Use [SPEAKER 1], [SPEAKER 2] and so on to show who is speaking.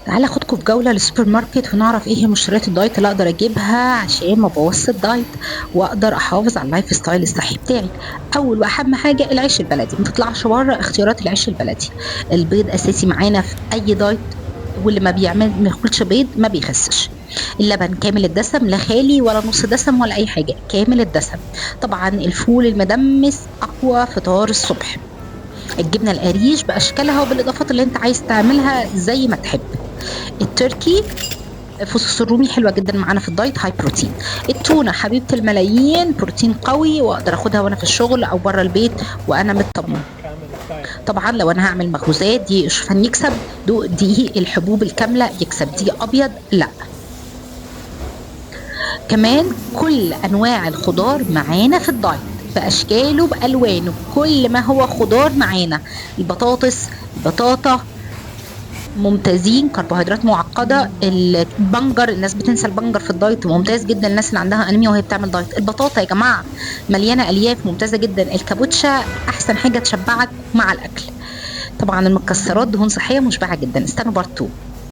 [SPEAKER 1] تعالى اخدكم في جولة للسوبر ماركت ونعرف ايه هي مشتريات الدايت اللي اقدر اجيبها عشان ما ابوظش الدايت واقدر احافظ على اللايف ستايل الصحي بتاعي. اول واهم حاجة العيش البلدي، ما تطلعش بره اختيارات العيش البلدي. البيض اساسي معانا في اي دايت، واللي ما ياكلش بيض ما بيخسش. اللبن كامل الدسم، لا خالي ولا نص دسم ولا اي حاجة، كامل الدسم. طبعا الفول المدمس اقوى فطار الصبح. الجبنة القريش باشكالها وبالاضافات اللي انت عايز تعملها زي ما تحب. التركي، فصوص الرومي حلوه جدا معانا في الدايت، هاي بروتين. التونه حبيبه الملايين، بروتين قوي واقدر اخدها وانا في الشغل او بره البيت وانا مطمن. طبعا لو انا هعمل مخبوزات دي شوفان يكسب، دي الحبوب الكامله يكسب، دي ابيض لا. كمان كل انواع الخضار معانا في الدايت باشكاله بالوانه، كل ما هو خضار معانا. البطاطس، البطاطا، ممتازين. كربوهيدرات معقده. البنجر، الناس بتنسى البنجر في الدايت، ممتاز جدا الناس اللي عندها انيميا وهي بتعمل دايت. البطاطا يا جماعه مليانه الياف ممتازه جدا. الكابوتشا احسن حاجه تشبعك مع الاكل. طبعا المكسرات دهون صحيه مشبعه جدا. استنوا بارت 2.